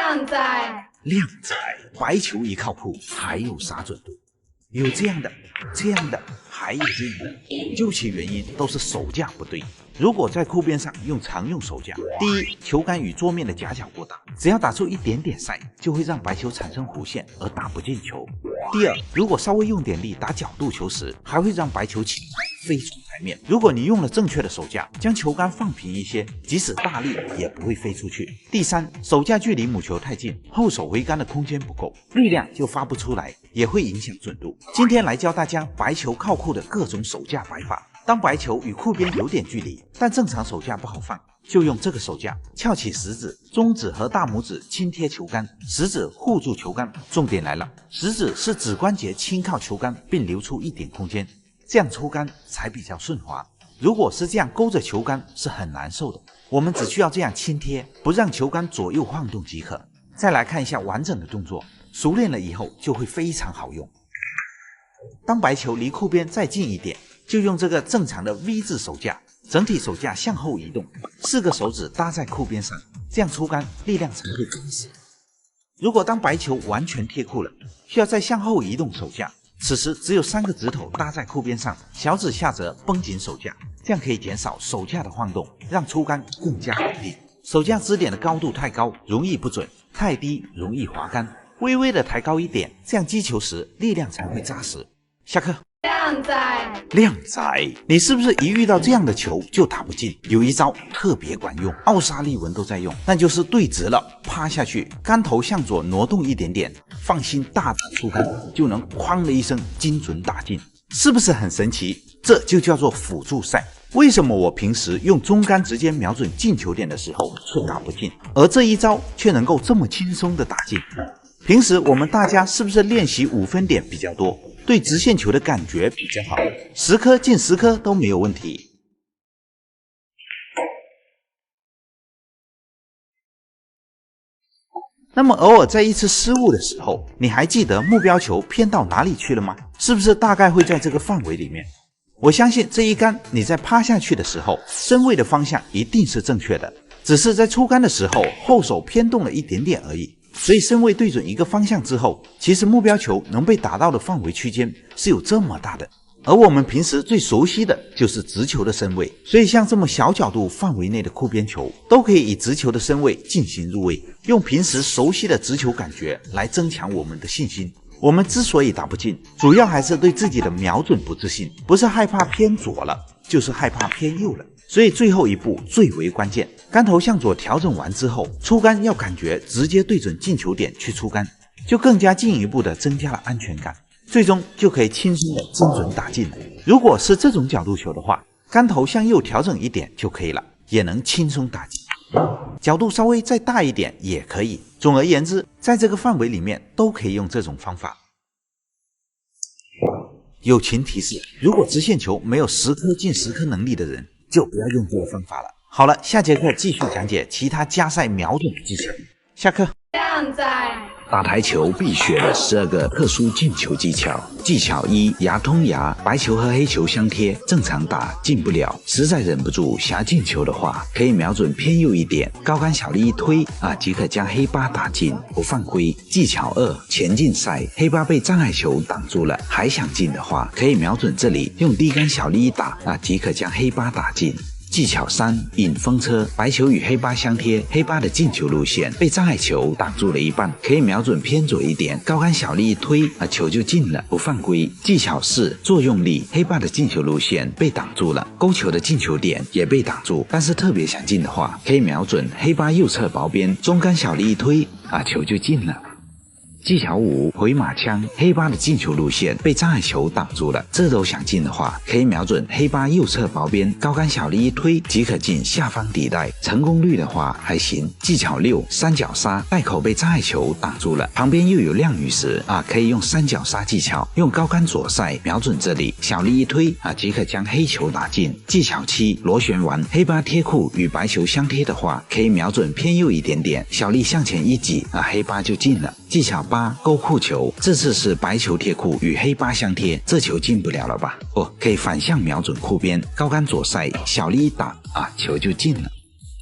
靓仔，靓仔，白球一靠谱，还有啥准度？有这样的，这样的，还有这样的，究其原因都是手架不对。如果在裤边上用常用手架，第一，球杆与桌面的夹角过大，只要打出一点点塞，就会让白球产生弧线而打不进球。第二，如果稍微用点力打角度球时，还会让白球起飞出台面。如果你用了正确的手架，将球杆放平一些，即使大力也不会飞出去。第三，手架距离母球太近，后手挥杆的空间不够，力量就发不出来，也会影响准度。今天来教大家白球靠裤的各种手架摆法。当白球与裤边有点距离，但正常手架不好放，就用这个手架，翘起食指、中指和大拇指轻贴球杆，食指护住球杆。重点来了，食指是指关节轻靠球杆，并留出一点空间，这样出杆才比较顺滑。如果是这样勾着球杆是很难受的，我们只需要这样轻贴，不让球杆左右晃动即可。再来看一下完整的动作，熟练了以后就会非常好用。当白球离裤边再近一点，就用这个正常的 V 字手架，整体手架向后移动，4个手指搭在裤边上，这样出杆力量才会扎实。如果当白球完全贴裤了，需要再向后移动手架，此时只有3个指头搭在裤边上，小指下折绷紧手架，这样可以减少手架的晃动，让出杆更加稳定。手架支点的高度太高容易不准，太低容易滑杆，微微的抬高一点，这样击球时力量才会扎实。下课。靓仔，靓仔，你是不是一遇到这样的球就打不进？有一招特别管用，奥沙利文都在用，那就是对直了，趴下去，杆头向左挪动一点点，放心大胆出杆，就能哐的一声精准打进，是不是很神奇？这就叫做辅助赛。为什么我平时用中杆直接瞄准进球点的时候却打不进，而这一招却能够这么轻松的打进？平时我们大家是不是练习5分点比较多？对直线球的感觉比较好，10颗进10颗都没有问题。那么偶尔在一次失误的时候，你还记得目标球偏到哪里去了吗？是不是大概会在这个范围里面？我相信这一杆你在趴下去的时候，身位的方向一定是正确的，只是在出杆的时候后手偏动了一点点而已。所以身位对准一个方向之后，其实目标球能被打到的范围区间是有这么大的。而我们平时最熟悉的就是直球的身位，所以像这么小角度范围内的裤边球，都可以以直球的身位进行入位，用平时熟悉的直球感觉来增强我们的信心。我们之所以打不进，主要还是对自己的瞄准不自信，不是害怕偏左了，就是害怕偏右了。所以最后一步最为关键，杆头向左调整完之后，出杆要感觉直接对准进球点去出杆，就更加进一步的增加了安全感，最终就可以轻松的精准打进了。如果是这种角度球的话，杆头向右调整一点就可以了，也能轻松打进。角度稍微再大一点也可以。总而言之，在这个范围里面都可以用这种方法。友情提示，如果直线球没有10颗进10颗能力的人，就不要用这个方法了。好了，下节课继续讲解其他加赛瞄准的技巧。下课。靓仔，打台球必学的12个特殊进球技巧。技巧1：牙通牙，白球和黑球相贴，正常打进不了，实在忍不住想进球的话，可以瞄准偏右一点，高杆小力一推即可将黑八打进，不犯规。技巧2：前进赛，黑八被障碍球挡住了，还想进的话，可以瞄准这里，用低杆小力一打即可将黑八打进。技巧3：引风车，白球与黑八相贴，黑八的进球路线被障碍球挡住了一半，可以瞄准偏左一点，高杆小力一推球就进了，不犯规。技巧4：作用力，黑八的进球路线被挡住了，勾球的进球点也被挡住，但是特别想进的话，可以瞄准黑八右侧薄边，中杆小力一推球就进了。技巧5：回马枪，黑八的进球路线被障碍球挡住了，这都想进的话，可以瞄准黑八右侧薄边，高杆小力一推即可进下方底袋，成功率的话还行。技巧6：三角杀，袋口被障碍球挡住了，旁边又有亮雨时可以用三角杀技巧，用高杆左塞瞄准这里，小力一推即可将黑球打进。技巧7：螺旋丸，黑八贴裤与白球相贴的话，可以瞄准偏右一点点，小力向前一挤黑八就进了。技巧8：勾裤球，这次是白球贴裤与黑八相贴，这球进不了了吧？可以反向瞄准裤边，高杆左塞，小力一打球就进了。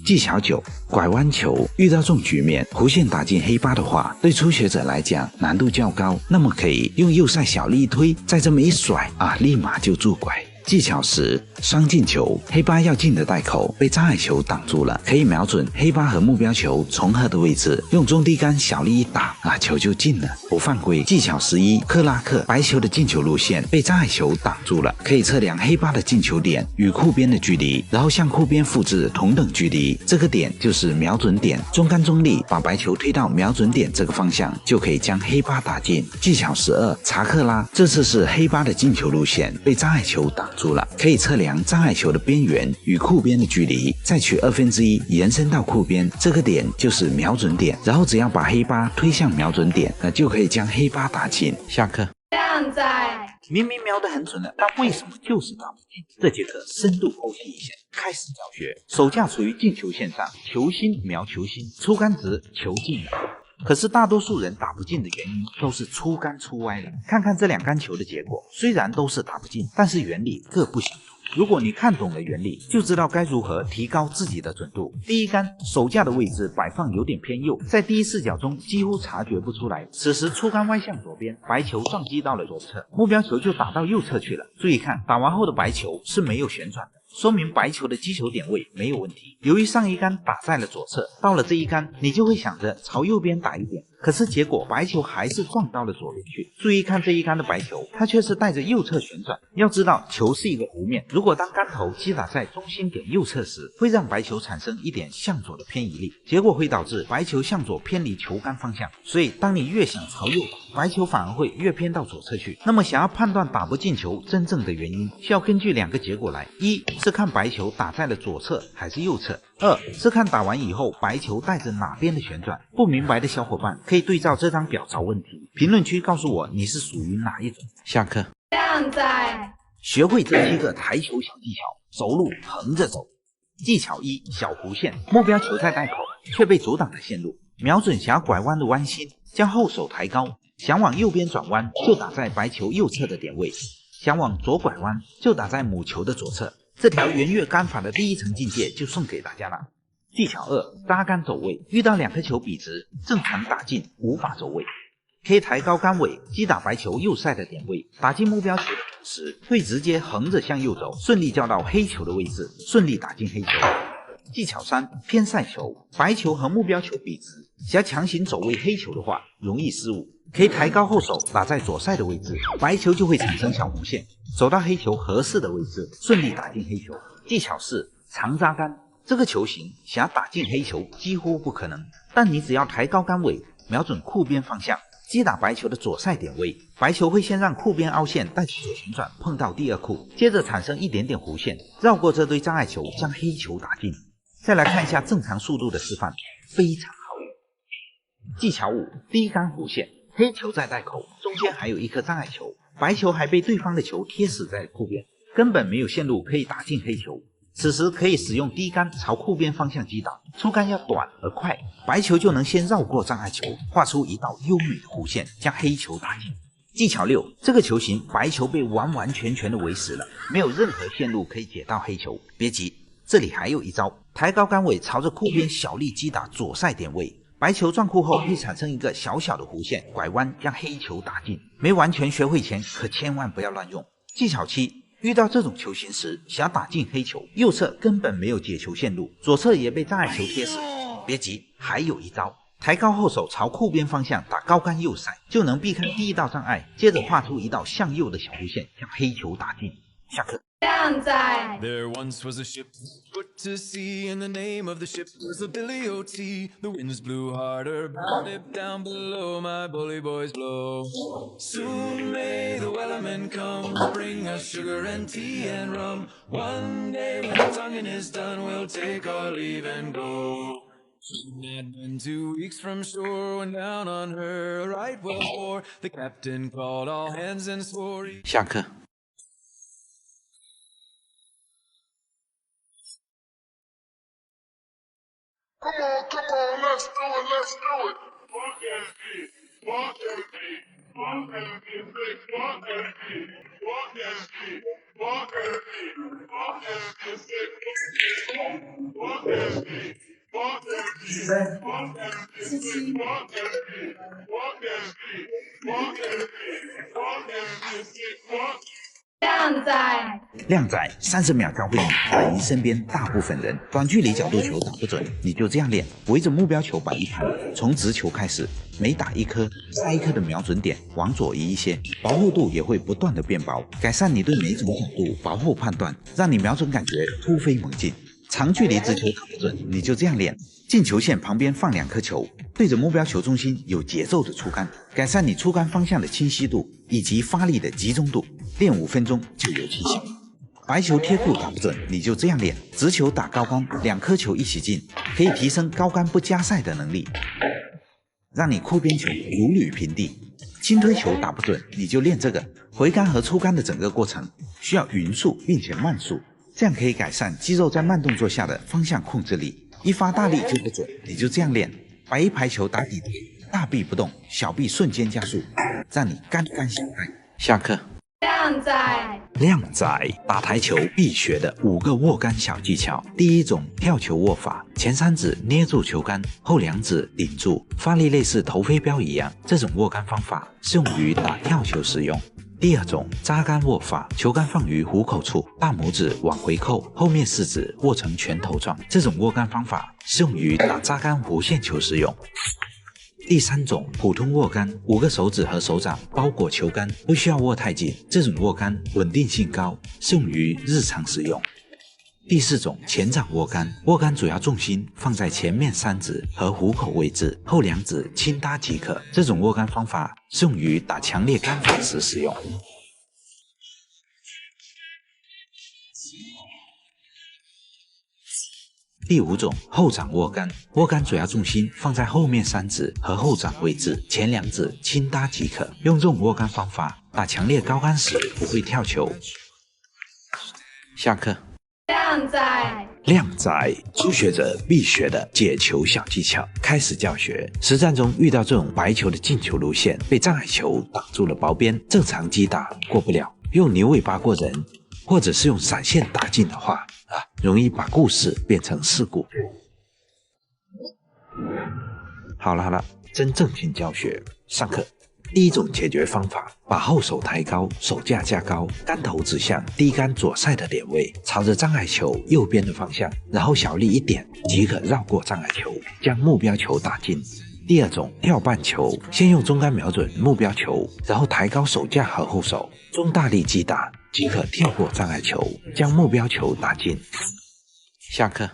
技巧9：拐弯球。遇到这种局面，弧线打进黑八的话，对初学者来讲难度较高，那么可以用右塞小力一推，再这么一甩啊，立马就助拐。技巧10：双进球。黑八要进的袋口被障碍球挡住了，可以瞄准黑八和目标球重合的位置，用中低杆小力一打啊，球就进了，不犯规。技巧11：克拉克。白球的进球路线被障碍球挡住了，可以测量黑八的进球点与库边的距离，然后向库边复制同等距离，这个点就是瞄准点。中杆中力把白球推到瞄准点这个方向，就可以将黑八打进。技巧12：查克拉。这次是黑八的进球路线被障碍球挡住了，可以测量障碍球的边缘与库边的距离，再取1/2延伸到库边，这个点就是瞄准点，然后只要把黑八推向瞄准点，那就可以将黑八打进。下课。靓仔，明明瞄得很准了，但为什么就是打不进？这节课深度剖析一下。开始教学，手架处于进球线上，球心瞄球心，出杆直，球进了。可是大多数人打不进的原因都是出杆出歪了。看看这2杆球的结果，虽然都是打不进，但是原理各不相同。如果你看懂了原理，就知道该如何提高自己的准度。第一杆手架的位置摆放有点偏右，在第一视角中几乎察觉不出来。此时出杆歪向左边，白球撞击到了左侧，目标球就打到右侧去了。注意看，打完后的白球是没有旋转的，说明白球的击球点位没有问题。由于上一杆打在了左侧，到了这一杆你就会想着朝右边打一点，可是结果白球还是撞到了左边去。注意看这一杆的白球，它却是带着右侧旋转。要知道球是一个弧面，如果当杆头击打在中心点右侧时，会让白球产生一点向左的偏移力，结果会导致白球向左偏离球杆方向。所以当你越想朝右打，白球反而会越偏到左侧去。那么想要判断打不进球真正的原因，需要根据2个结果来：一是看白球打在了左侧还是右侧；2是看打完以后白球带着哪边的旋转。不明白的小伙伴可以对照这张表找问题，评论区告诉我你是属于哪一种。下课。靓仔，学会这7个台球小技巧，走路横着走。技巧1：小弧线。目标球在袋口，却被阻挡的线路，瞄准想要拐弯的弯心，将后手抬高，想往右边转弯就打在白球右侧的点位，想往左拐弯就打在母球的左侧。这条圆月杆法的第一层境界就送给大家了。技巧2：扎杆走位。遇到2颗球笔直，正常打进无法走位，可以抬高杆尾击打白球右塞的点位，打进目标球的同时会直接横着向右走，顺利叫到黑球的位置，顺利打进黑球。技巧3：偏塞球。白球和目标球笔直，想要强行走位黑球的话容易失误，可以抬高后手打在左塞的位置，白球就会产生小弧线，走到黑球合适的位置，顺利打进黑球。技巧4：长扎杆。这个球型想要打进黑球几乎不可能，但你只要抬高杆尾，瞄准库边方向，击打白球的左塞点位，白球会先让库边凹陷带左旋转碰到第2库，接着产生一点点弧线，绕过这堆障碍球将黑球打进。再来看一下正常速度的示范，非常好用。技巧5：低杆弧线。黑球在袋口，中间还有一颗障碍球，白球还被对方的球贴死在库边，根本没有线路可以打进黑球。此时可以使用低杆朝库边方向击打，出杆要短而快，白球就能先绕过障碍球，画出一道优美的弧线，将黑球打进。技巧6：这个球型白球被完完全全的围死了，没有任何线路可以解到黑球。别急，这里还有一招，抬高杆尾朝着库边小力击打左塞点位，白球撞库后会产生一个小小的弧线，拐弯将黑球打进。没完全学会前可千万不要乱用。技巧7：遇到这种球型时，想打进黑球，右侧根本没有解球线路，左侧也被障碍球贴死。别急，还有一招，抬高后手朝库边方向打高杆右塞，就能避开第一道障碍，接着画出一道向右的小弧线，将黑球打进。下课。靓仔， There once was a ship put to sea, and the name of the ship was the Billy O.T. The winds blew harder, bound it down below, my bully boys blow. Soon may the wellerman come, bring us sugar and tea and rum. One day when the tonguing is done, we'll take our leave and go. Soon had been 2 weeks from shore, when down on her a right whale bore. The captain called all hands and swore. 下课。Come on, let's do it. Walk that beat, walk that beat, walk that beat, walk that beat, walk that beat. 靓仔，靓仔30秒教会你打赢身边大部分人。短距离角度球打不准，你就这样练，围着目标球摆一盘，从直球开始，每打一颗，下一颗的瞄准点往左移一些，保护度也会不断的变薄，改善你对每种角度保护判断，让你瞄准感觉突飞猛进。长距离直球打不准，你就这样练，进球线旁边放2颗球，对着目标球中心有节奏的出杆，改善你出杆方向的清晰度以及发力的集中度，练5分钟就有成效。白球贴库打不准，你就这样练，直球打高杆，2颗球一起进，可以提升高杆不加塞的能力，让你库边球如履平地。轻推球打不准，你就练这个，回杆和出杆的整个过程需要匀速并且慢速，这样可以改善肌肉在慢动作下的方向控制力。一发大力就不准，你就这样练，白一排球打底台，大臂不动，小臂瞬间加速，让你杆杆相待。下课。靓仔，靓仔打台球必学的5个握杆小技巧。第一种跳球握法，前3指捏住球杆，后2指顶住，发力类似投飞镖一样。这种握杆方法适用于打跳球使用。第二种扎杆握法，球杆放于虎口处，大拇指往回扣，后面4指握成拳头状。这种握杆方法适用于打扎杆弧线球使用。第3种普通握杆，5个手指和手掌包裹球杆，不需要握太紧，这种握杆稳定性高，适用于日常使用。第4种前掌握杆，握杆主要重心放在前面3指和虎口位置，后2指轻搭即可。这种握杆方法适用于打强烈杆法时使用。第5种后掌握杆，握杆主要重心放在后面3指和后掌位置，前2指轻搭即可。用这种握杆方法打强烈高杆时不会跳球。下课。靓仔，靓仔，初学者必学的解球小技巧。开始教学，实战中遇到这种白球的进球路线，被障碍球挡住了薄边，正常击打过不了，用牛尾巴过人，或者是用闪现打进的话，容易把故事变成事故。好了，真正经教学，上课。第一种解决方法，把后手抬高，手架架高，杆头指向低杆左塞的点位，朝着障碍球右边的方向，然后小力一点即可绕过障碍球，将目标球打进。第二种跳半球，先用中杆瞄准目标球，然后抬高手架和后手，中大力击打即可跳过障碍球，将目标球打进。下课。